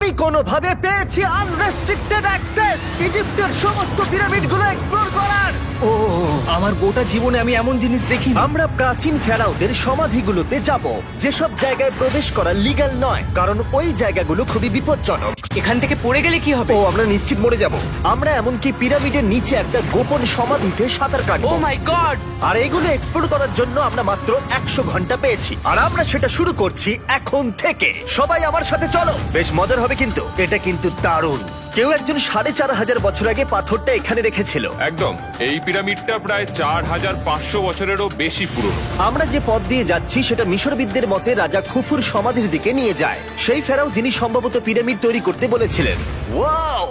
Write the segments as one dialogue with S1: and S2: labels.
S1: আমি কোনোভাবে পেয়েছি আনরেস্ট্রিক্টেড অ্যাক্সেস ইজিপ্টের সমস্ত পিরামিডগুলো এক্সপ্লোর করার।
S2: ও আমার গোটা জীবনে আমি এমন জিনিস দেখিনি।
S1: আমরা প্রাচীন ফেরাওদের সমাধিগুলোতে যাব, যেসব জায়গায় প্রবেশ করা লিগ্যাল নয়, কারণ ওই জায়গাগুলো খুবই বিপজ্জনক।
S3: এখান থেকে পড়ে গেলে কি হবে?
S1: ও আমরা নিশ্চিত মরে যাব। আমরা এমনকি পিরামিডের নিচে একটা গোপন সমাধিতে সাঁতার
S3: ও
S1: কাটবো।
S3: মাই গড!
S1: আর এগুলো এক্সপ্লোর করার জন্য আমরা মাত্র 100 ঘন্টা পেয়েছি, আর আমরা সেটা শুরু করছি এখন থেকে। সবাই আমার সাথে চলো, বেশ মজার হবে কিন্তু। এটা কিন্তু দারুণ। কেউ একজন 4500 বছর আগে পাথরটা এখানে রেখেছিল।
S4: একদম, এই পিরামিডটা প্রায় 4500 বছরেরও বেশি পুরনো।
S1: আমরা যে পথ দিয়ে যাচ্ছি সেটা মিশরবিদদের মতে রাজা খুফুর সমাধির দিকে নিয়ে যায়, সেই ফেরাও যিনি সম্ভবত পিরামিড তৈরি করতে বলেছিলেন। ওয়াও!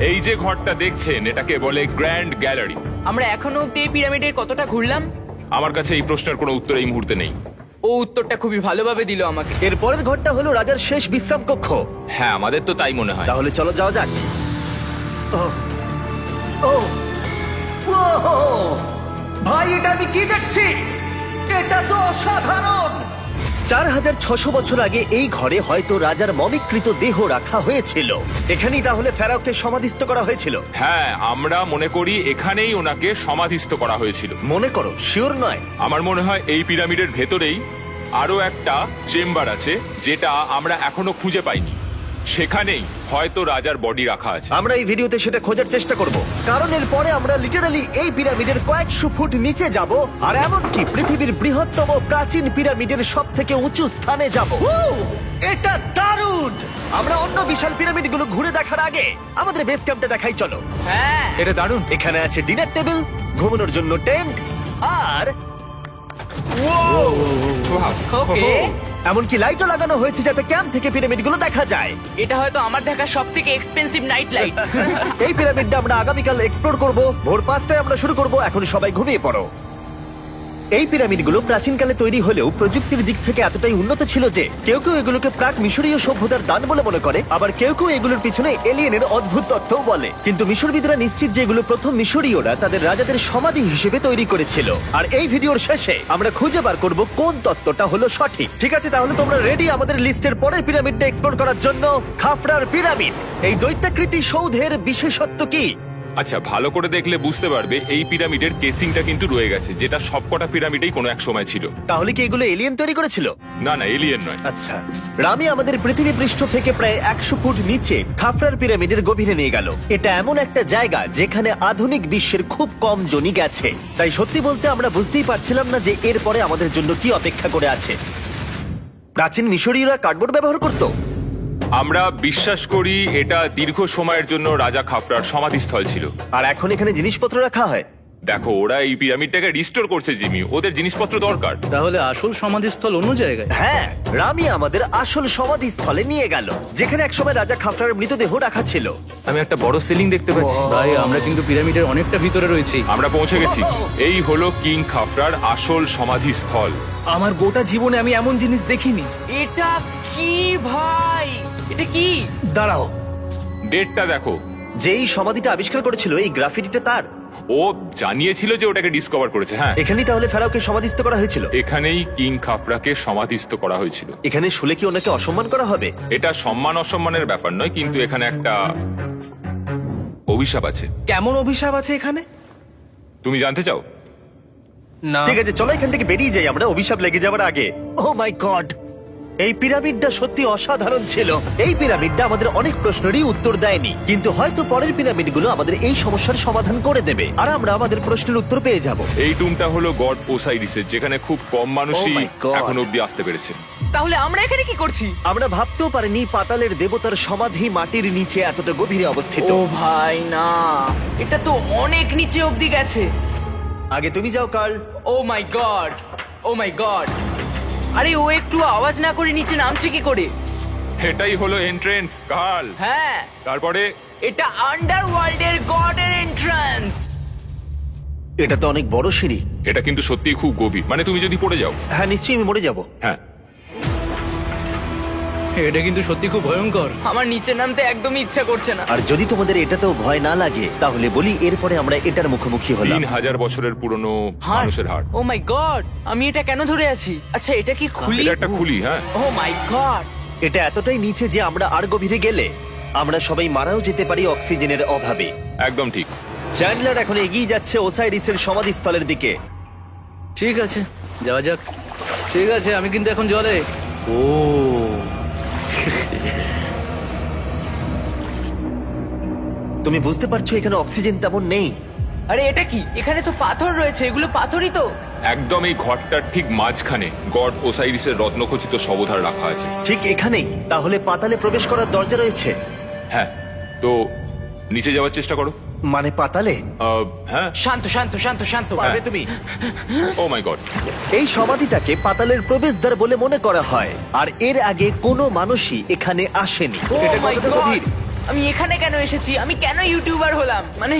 S4: এই যে ঘরটা দেখছেন এটাকে বলে গ্র্যান্ড গ্যালারি।
S3: আমরা এখনো অব্দি এই পিরামিডের কতটা ঘুরলাম?
S4: আমার কাছে এই প্রশ্নের কোনো উত্তর এই মুহূর্তে নেই।
S3: ও উত্তরটা খুবই ভালোভাবে দিল আমাকে।
S1: এর পরের ঘরটা হলো রাজার শেষ বিশ্রাম কক্ষ।
S4: হ্যাঁ, আমাদের তো তাই মনে হয়।
S1: তাহলে চলো যাওয়া যাক। ও ও ভাই, এটা আমি কি দেখছি? এটা তো অসাধারণ। 4600 বছর আগে এই ঘরে হয়তো রাজার মমিকৃত দেহ রাখা হয়েছিল। এখানেই তাহলে ফেরাওকে সমাধিস্থ করা হয়েছিল।
S4: হ্যাঁ, আমরা মনে করি এখানেই ওনাকে সমাধিস্থ করা হয়েছিল।
S1: মনে করো, শিওর নয়।
S4: আমার মনে হয় এই পিরামিডের ভেতরেই আরো একটা চেম্বার আছে যেটা আমরা এখনো খুঁজে পাইনি। সেখানেই হয়তো রাজার বডি রাখা আছে।
S1: আমরা এই ভিডিওতে সেটা খোঁজার চেষ্টা করব, কারণ এর পরে আমরা লিটারালি এই পিরামিডের কয়েকশো ফুট নিচে যাব, আর এমনকি পৃথিবীর বৃহত্তম প্রাচীন পিরামিডের সব থেকে উঁচু স্থানে যাব। এটা দারুণ! আমরা অন্য বিশাল পিরামিডগুলো ঘুরে দেখার আগে আমাদের বেস ক্যাম্পটা দেখাই চলো।
S3: হ্যাঁ,
S4: এটা দারুণ।
S1: এখানে আছে ডিনার টেবিল, ঘুমানোর জন্য টেন্ট, আর
S3: ওকে।
S1: এমনকি লাইটও লাগানো হয়েছে যাতে ক্যাম্প থেকে পিরামিডগুলো দেখা যায়।
S3: এটা হয়তো আমার দেখা সবথেকে এক্সপেন্সিভ নাইট লাইট।
S1: এই পিরামিডটা আমরা আগামীকাল এক্সপ্লোর করব। ভোর 5টায় আমরা শুরু করব। এখন সবাই ঘুমিয়ে পড়ো। এই পিরামিডগুলো প্রাচীনকালে তৈরি হলেও প্রযুক্তির দিক থেকে এতটাই উন্নত ছিল যে কেউ কেউ এগুলোকে প্রাক মিশরীয় সভ্যতার দান বলে মনে করে, আবার কেউ কেউ এগুলোর পিছনে এলিয়েনের অদ্ভুত তথ্যও বলে। কিন্তু মিশরবিদরা নিশ্চিত যে এগুলো প্রথম মিশরীয়রা তাদের রাজাদের সমাধি হিসেবে তৈরি করেছিল। আর এই ভিডিওর শেষে আমরা খুঁজে বার করব কোন তত্ত্বটা হলো সঠিক। ঠিক আছে, তাহলে তোমরা রেডি আমাদের লিস্টের পরের পিরামিডটা এক্সপ্লোর করার জন্য? খাফরার পিরামিড। এই দৈত্যাকৃতি সৌধের বিশেষত্ব কি?
S4: আচ্ছা, ভালো করে দেখলে বুঝতে পারবে এই পিরামিডের কেসিংটা কিন্তু রয়ে গেছে, যেটা সবকটা পিরামিডেই কোনো এক সময় ছিল।
S1: তাহলে কি এগুলো এলিয়েন তৈরি করেছিল?
S4: না না, এলিয়েন নয়।
S1: আচ্ছা, রামি আমাদের পৃথিবী পৃষ্ঠ থেকে প্রায় 100 ফুট নিচে খাফরার পিরামিডের গভীরে নিয়ে গেল। এটা এমন একটা জায়গা যেখানে আধুনিক বিশ্বের খুব কম জনই গেছে, তাই সত্যি বলতে আমরা বুঝতেই পারছিলাম না যে এরপরে আমাদের জন্য কি অপেক্ষা করে আছে। প্রাচীন মিশরীয়রা কার্ডবোর্ড ব্যবহার করত।
S4: আমরা বিশ্বাস করি এটা দীর্ঘ সময়ের জন্য রাজা খাফরার সমাধিস্থল ছিল।
S1: আর এখন এখানে জিনিসপত্র রাখা হয়।
S4: দেখো, ওরা এই পিরামিডটাকে রিস্টোর করছে জিমি, ওদের জিনিসপত্র দরকার।
S2: তাহলে আসল সমাধিস্থল অন্য জায়গায়?
S1: হ্যাঁ, রামি আমাদের আসল সমাধিস্থলে নিয়ে গেল, যেখানে একসময় রাজা খাফরার মৃতদেহ রাখা ছিল।
S4: আমি একটা বড় সিলিং দেখতে পাচ্ছি।
S2: ভাই, আমরা কিন্তু পিরামিডের অনেকটা ভিতরে রয়েছি।
S4: আমরা পৌঁছে গেছি। এই হলো কিং খাফরার আসল সমাধিস্থল।
S2: আমার গোটা জীবনে আমি এমন জিনিস দেখিনি।
S3: এটা কি ভাই? এটা কি?
S1: দাঁড়াও,
S4: ডেটটা দেখো।
S1: যেই সমাধিটা আবিষ্কার করেছিল এই গ্রাফিটিটা তার।
S4: ও জানিয়েছিল যে ওটাকে ডিসকভার করেছে। হ্যাঁ,
S1: এখানেই তাহলে ফেরাওকে সমাধিস্থ করা হয়েছিল।
S4: এখানেই কিং খাফরাকে সমাধিস্থ করা হয়েছিল।
S1: এখানে শুলে কি ওনাকে অসম্মান করা হবে?
S4: এটা সম্মান অসম্মানের ব্যাপার নয়, কিন্তু এখানে একটা অভিশাপ আছে।
S2: কেমন অভিশাপ আছে এখানে?
S4: তুমি জানতে চাও?
S2: না।
S1: ঠিক আছে, চলো এখান থেকে বেরিয়ে যাই আমরা অভিশাপ লেগে যাওয়ার আগে। ও মাই গড, এই পিরামিডটা সত্যি অসাধারণ ছিল। এই পিরামিডটা আমাদের অনেক প্রশ্নেরই উত্তর দেয়নি, কিন্তু হয়তো পরের পিরামিডগুলো আমাদের এই সমস্যার সমাধান করে দেবে, আর আমরা আমাদের প্রশ্নের উত্তর পেয়ে যাব।
S4: এই টুমটা হলো গড ওসাইরিসের, যেখানে খুব কম মানুষই
S1: Oh my God!
S4: এখন অব্দি আসতে পেরেছে।
S3: তাহলে আমরা এখানে কি করছি?
S1: আমরা ভাবতেও পারিনি পাতালের দেবতার সমাধি মাটির নিচে এতটা গভীরে অবস্থিত।
S3: ও ভাই না, এটা তো অনেক নিচে অব্দি গেছে।
S1: আগে তুমি যাও কার্ল।
S3: ও মাই গড, ও মাই গড। আরে ও একটু আওয়াজ না করে নিচে নামছে কি করে?
S4: এটাই হলো এন্ট্রেন্স, কার্ল।
S3: হ্যাঁ,
S4: তারপরে
S3: এটা আন্ডারওয়ার্ল্ডের গডের এন্ট্রান্স।
S1: এটা তো অনেক বড় সিঁড়ি।
S4: এটা কিন্তু সত্যিই খুব গভীর, মানে তুমি যদি পড়ে যাও।
S1: হ্যাঁ, নিশ্চয়ই আমি মরে যাব।
S4: হ্যাঁ,
S2: এটা কিন্তু সত্যি খুব ভয়ঙ্কর।
S3: আমার নিচে নামতে একদমই ইচ্ছা করছে না।
S1: আর যদি তোমাদের এটাতেও ভয় না লাগে তাহলে বলি এরপরে আমরা এটার মুখোমুখি হলাম।
S4: 3000 বছরের পুরনো
S3: হার্ট,
S4: মানুষের হাড়।
S3: ও মাই গড, আমি এটা কেন ধরে আছি? আচ্ছা, এটা কি খুলি?
S4: এটা একটা খুলি। হ্যাঁ,
S3: ও মাই গড,
S1: এটা এতটাই নিচে যে আমরা আর গভীরে গেলে আমরা সবাই মারাও যেতে পারি অক্সিজেনের অভাবে।
S4: একদম ঠিক।
S1: চ্যান্ডলার এখন এগিয়ে যাচ্ছে ওসাইরিসের সমাধিস্থলের দিকে।
S2: ঠিক আছে, যাওয়া যাক। ঠিক আছে, আমি কিন্তু এখন জলে। ও
S1: তুমি বুঝতে পারছো এখানে অক্সিজেন তেমন নেই।
S3: আরে এটা কি? এখানে তো পাথর রয়েছে, এগুলো পাথরই তো।
S4: একদম এই ঘরটার ঠিক মাঝখানে গড ওসাইরিসের রত্নখচিত শবধার রাখা আছে।
S1: ঠিক এখানেই? তাহলে পাতালে প্রবেশ করার দরজা রয়েছে?
S4: হ্যাঁ, তো নিচে যাওয়ার চেষ্টা করো।
S1: মানে পাতালে?
S4: হ্যাঁ।
S3: শান্ত শান্ত শান্ত শান্ত।
S1: পারবে তুমি?
S4: ও মাই গড।
S1: এই সমাধিটাকে পাতালের প্রবেশদ্বার বলে মনে করা হয়, আর এর আগে কোনো মানুষই এখানে আসেনি।
S3: Oh
S1: এটা
S3: my
S1: কতটা
S3: God!
S1: গভীর?
S3: আমি এখানে কেন এসেছি? আমি কেন ইউটিউবার হলাম? মানে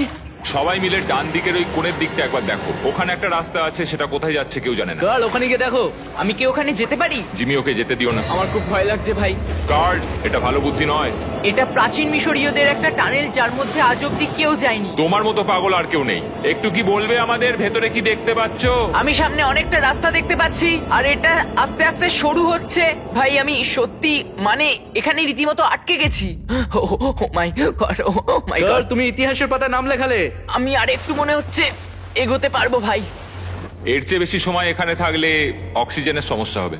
S4: সবাই মিলে ডান দিকের ওই কোণের দিকটা একবার দেখো। ওখানে একটা রাস্তা আছে, সেটা কোথায় যাচ্ছে কেউ জানে না।
S2: কাল ওখানে গিয়ে দেখো।
S3: আমি কি ওখানে যেতে পারি?
S4: জিমি, ওকে যেতে দিও না।
S3: আমার খুব ভয় লাগছে ভাই।
S4: গার্ড, এটা ভালো বুদ্ধি নয়।
S3: এটা প্রাচীন মিশরীয়দের একটা টানেল যার মধ্যে আজ অব্দি কেউ যায়নি।
S4: তোমার মতো পাগল আর কেউ নেই। একটু কি বলবে আমাদের ভেতরে কি দেখতে পাচ্ছো?
S3: আমি সামনে অনেকটা রাস্তা দেখতে পাচ্ছি, আর এটা আস্তে আস্তে সরু হচ্ছে। ভাই আমি সত্যি মানে এখানে রীতিমতো আটকে গেছি। ও মাই গড, ও মাই
S2: কাল
S3: গড।
S2: তুমি ইতিহাসের পাতায় নাম লেখালে।
S3: আমি আর একটু মনে হচ্ছে এগোতে পারবো ভাই।
S4: এর চেয়ে বেশি সময় এখানে থাকলে অক্সিজেনের সমস্যা হবে।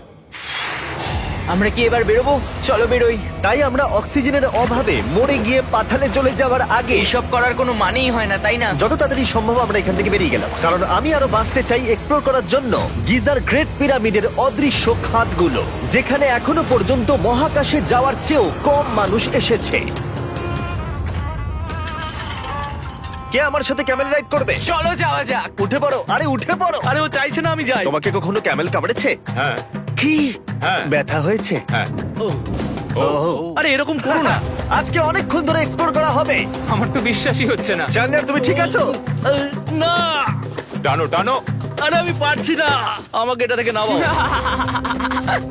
S3: আমরা কি এবার বেরোবো? চলো বেরোই।
S1: তাই আমরা অক্সিজেনের অভাবে মরে গিয়ে পাতালে চলে যাওয়ার আগে
S3: এইসব করার কোনো মানেই হয় না, তাই না?
S1: যত তাড়াতাড়ি সম্ভব আমরা এখান থেকে বেরিয়ে গেলাম, কারণ আমি আরো বাঁচতে চাই এক্সপ্লোর করার জন্য গিজার গ্রেট পিরামিডের অদৃশ্য খাতগুলো, যেখানে এখনো পর্যন্ত মহাকাশে যাওয়ার চেয়েও কম মানুষ এসেছে। কে আমার সাথে ক্যামেল রাইড করবে?
S3: চলো যাওয়া যাক।
S1: উঠে পড়ো, আরে উঠে পড়ো।
S2: আরে ও চাইছে না আমি যাই।
S1: তোমাকে কখনো ক্যামেল কামড়েছে?
S4: হ্যাঁ
S1: কি?
S4: হ্যাঁ
S1: ব্যথা হয়েছে?
S4: হ্যাঁ।
S2: আরে এরকম করো না।
S1: আজকে অনেকক্ষণ ধরে এক্সপ্লোর করা হবে।
S4: আমার তো বিশ্বাসই হচ্ছে না।
S1: চ্যান্ডলার, তুমি ঠিক আছো?
S2: না,
S4: টানো টানো।
S2: আরে আমি পারছি না, আমাকে এটা থেকে নামাও।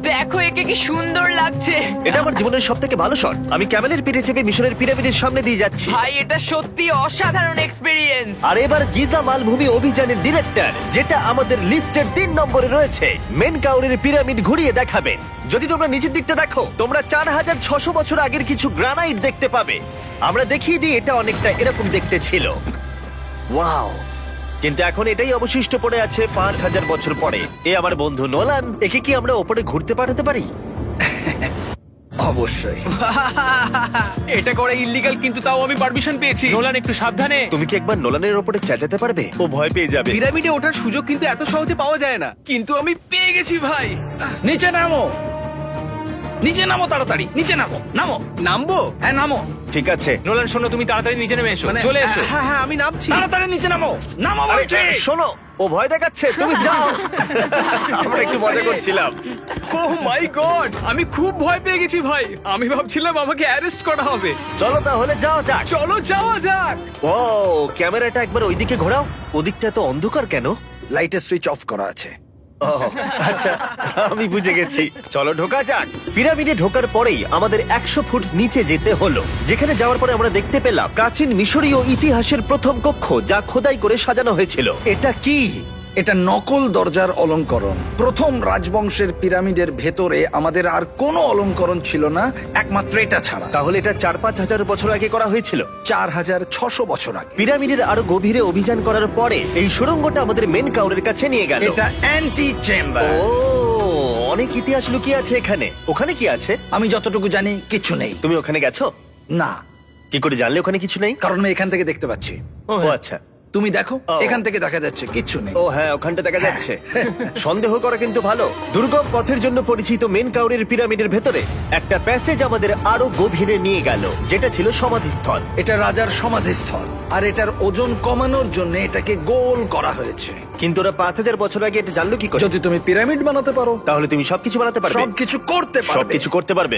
S3: দেখো একে কি সুন্দর লাগছে।
S1: এটা আমার জীবনের সব থেকে ভালো শট। আমি ক্যামেলের পিঠে চেপে মিশরের পিরামিডের সামনে দিয়ে যাচ্ছি।
S3: ভাই এটা সত্যি অসাধারণ এক্সপেরিয়েন্স।
S1: আর এবার গিজা মালভূমি অভিযানের ডিরেক্টর, যেটা আমাদের লিস্টের 3 নম্বরে রয়েছে, মেন কাউরের পিরামিড ঘুরিয়ে দেখাবেন। যদি তোমরা নিচের দিকটা দেখো, তোমরা 4600 বছর আগের কিছু গ্রানাইট দেখতে পাবে। আমরা দেখিয়ে দিই, এটা অনেকটা এরকম দেখতে ছিল। ওয়াও! কিন্তু এখন এটাই অবশিষ্ট পড়ে আছে 5000 বছর পরে। এ আমার বন্ধু নোলান, একে কি আমরা ওপরে ঘুরতে পাঠাতে পারি?
S2: অবশ্যই। এটা করা ইল্লিগাল, কিন্তু তাও আমি পারমিশন পেয়েছি।
S3: নোলান একটু সাবধানে।
S1: তুমি কি একবার নোলানের ওপরে চেঁচাতে পারবে? ও ভয় পেয়ে যাবে।
S2: পিরামিডে ওঠার সুযোগ কিন্তু এত সহজে পাওয়া যায় না, কিন্তু আমি পেয়ে গেছি ভাই। নিচে নামো, নিচে নামো, তাড়াতাড়ি নিচে নামো। নামো। নামবো? হ্যাঁ নামো।
S1: ঠিক আছে।
S3: নোলান শোনো, তুমি তাড়াতাড়ি নিচে নেমে এসো। চলে এসো।
S2: হ্যাঁ হ্যাঁ আমি নামছি। তাড়াতাড়ি নিচে নামো। নামো
S1: আরে
S2: বলছি।
S1: শোনো, ও ভয় দেখাচ্ছে, তুমি যাও। আমরা একটু মজা করছিলাম।
S2: ও মাই গড, আমি খুব ভয় পেয়ে গেছি ভাই। আমি ভাবছিলাম আমাকে অ্যারেস্ট করা হবে।
S1: চলো তাহলে যাওয়া যাক।
S2: চলো যাওয়া যাক।
S1: ও, ক্যামেরাটা একবার ওইদিকে ঘোরাও। ওদিকটা তো অন্ধকার কেন?
S5: লাইটের সুইচ অফ করা আছে।
S1: ও, আচ্ছা, আমি বুঝে গেছি। চলো ঢোকা যাক। পিরামিডে ঢোকার পরেই আমাদের 100 ফুট নিচে যেতে হলো, যেখানে যাওয়ার পরে আমরা দেখতে পেলাম প্রাচীন মিশরীয় ইতিহাসের প্রথম কক্ষ, যা খোদাই করে সাজানো হয়েছিল। এটা কি?
S5: এটা নকল দরজার অলঙ্করণ। প্রথম রাজবংশের পিরামিডের ভেতরে আমাদের আর কোনো অলঙ্করণ ছিল না, একমাত্র এটা ছাড়া।
S1: তাহলে এটা 4-5 হাজার বছর আগে করা হয়েছিল।
S5: 4600 বছর আগে।
S1: পিরামিডের আরো গভীরে অভিযান করার পরে এই সুড়ঙ্গটা আমাদের মেন কাউরের কাছে নিয়ে গেল।
S5: এটা অ্যান্টি চেম্বার।
S1: ও, অনেক ইতিহাস লুকিয়ে আছে এখানে। ওখানে কি আছে?
S5: আমি যতটুকু জানি কিছু নেই।
S1: তুমি ওখানে গেছো?
S5: না,
S1: কি করে জানলে ওখানে কিছু নেই?
S5: কারণ আমি এখান থেকে দেখতে পাচ্ছি।
S1: ও আচ্ছা।
S5: তুমি দেখো,
S1: ও।
S5: এখান থেকে দেখা যাচ্ছে কিছু নেই।
S1: ও হ্যাঁ, ওখানটা দেখা যাচ্ছে। সন্দেহ করা কিন্তু ভালো। দুর্গম পথের জন্য পরিচিত মেন কাউরের পিরামিডের ভেতরে একটা প্যাসেজ আমাদের আরো গভীরে নিয়ে গেল, যেটা ছিল সমাধিস্থল।
S5: এটা রাজার সমাধিস্থল, আর এটার ওজন কমানোর জন্য এটাকে গোল করা হয়েছে।
S1: কিন্তু ওরা 5000 বছর আগে এটা জানলো কি করে?
S5: যদি তুমি পিরামিড বানাতে পারো,
S1: তাহলে তুমি সবকিছু বানাতে পারবে।
S5: সবকিছু করতে পারবে।
S1: সবকিছু করতে পারবে।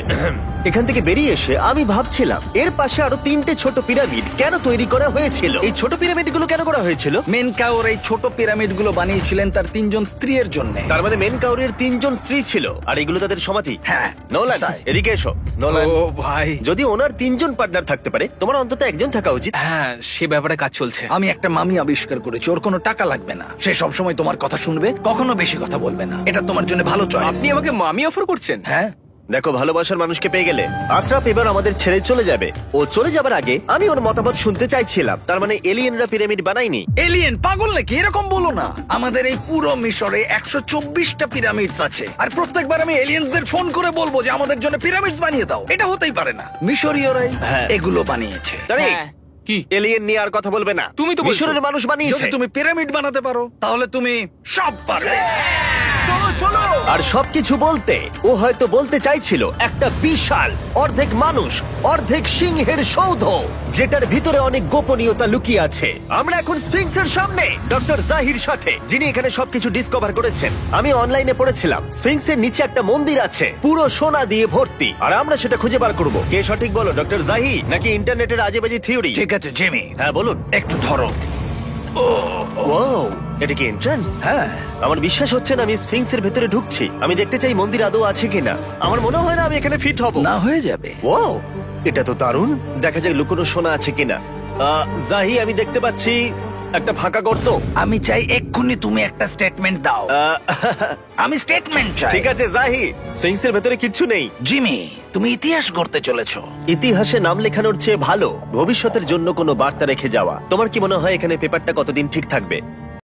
S1: এখান থেকে বেরিয়ে এসে আমি ভাবছিলাম, এর পাশে আরো 3টে ছোট পিরামিড কেন তৈরি করা হয়েছিল? এই ছোট পিরামিড গুলো কেন করা হয়েছিল?
S5: মেনকাওর এই ছোট পিরামিড গুলো বানিয়েছিলেন তার 3 জন স্ত্রীর জন্য।
S1: তার মানে মেন কাউরের 3 জন স্ত্রী ছিল, আর এগুলো তাদের সমাধি।
S5: হ্যাঁ।
S1: নোলান, এদিকে এসো। নোলান,
S2: ও ভাই।
S1: যদি ওনার 3 জন পার্টনার থাকতে পারে, তোমার অন্তত একজন থাকা উচিত।
S2: হ্যাঁ, সে ব্যাপারে কাজ চলছে।
S5: আমি একটা মামি আবিষ্কার করেছি, ওর কোনো টাকা লাগবে না। সে সব সময় তোমার কথা শুনবে, কখনো বেশি কথা বলবে না। এটা তোমার জন্য ভালো চয়েস।
S2: আপনি আমাকে মামি অফার করছেন?
S5: হ্যাঁ,
S1: দেখো, ভালোবাসার মানুষকে পেয়ে গেলে। আশরাফ এবার আমাদের ছেড়ে চলে যাবে। ও চলে যাবার আগে আমি ওর মতামত শুনতে চাইছিলাম। তার মানে এলিয়েনরা পিরামিড বানায়নি?
S5: এলিয়েন পাগল নাকি? এরকম বলো না। আমাদের এই পুরো মিশরে 124টা পিরামিডস আছে, আর প্রত্যেকবার আমি এলিয়েন্সদের ফোন করে বলবো যে আমাদের জন্য পিরামিডস বানিয়ে দাও। এটা হতেই পারে না। মিশরীয়রাই
S1: হ্যাঁ।
S5: এগুলো বানিয়েছে।
S1: তারিক,
S3: হ্যাঁ।
S4: কি?
S1: এলিয়েন নিয়ে আর কথা বলবে না।
S2: তুমি তো বলছো।
S1: মিশরের মানুষ বানিয়েছে।
S5: যদি তুমি পিরামিড বানাতে পারো তাহলে তুমি সব পারবে।
S2: চলো চলো।
S1: আর সবকিছু বলতে ও হয়তো বলতে চাইছিল একটা বিশাল অর্ধেক মানুষ অর্ধেক সিংহের সৌধ, যেটার ভিতরে অনেক গোপনীয়তা লুকিয়ে আছে। আমরা এখন স্ফিংসের সামনে ডক্টর জাহির সাথে, যিনি এখানে সবকিছু ডিসকভার করেছেন। আমি অনলাইনে পড়েছিলাম স্ফিংসের নিচে একটা মন্দির আছে পুরো সোনা দিয়ে ভর্তি, আর আমরা সেটা খুঁজে বার করব। কে সঠিক বলো, ডক্টর জাহি নাকি ইন্টারনেটের আজেবাজি থিওরি?
S5: ঠিক আছে জিমি,
S1: হ্যাঁ বলুন।
S5: একটু ধরো।
S1: ওয়াও, এটা কি এন্ট্রান্স?
S5: হ্যাঁ,
S1: আমার বিশ্বাস হচ্ছে না আমি স্ফিংসের ভেতরে ঢুকছি। আমি দেখতে চাই মন্দির আদৌ আছে কিনা। আমার মনে হয় না আমি এখানে ফিট হব।
S5: না হয়ে যাবে।
S1: ওয়াও, এটা তো দারুণ। দেখা যাক লুকোনো সোনা আছে কিনা। জাহি, আমি দেখতে পাচ্ছি একটা ফাঁকা গর্ত।
S5: আমি চাই এক্ষুনি তুমি একটা স্টেটমেন্ট দাও।
S1: আহ,
S5: আমি স্টেটমেন্ট চাই।
S1: ঠিক আছে জাহি, স্ফিংসের ভেতরে কিচ্ছু নেই।
S5: জিমি, তুমি ইতিহাস করতে চলেছো।
S1: ইতিহাসে নাম লেখানোর চেয়ে ভালো ভবিষ্যতের জন্য কোনো বার্তা রেখে যাওয়া। তোমার কি মনে হয় এখানে পেপারটা কতদিন ঠিক থাকবে?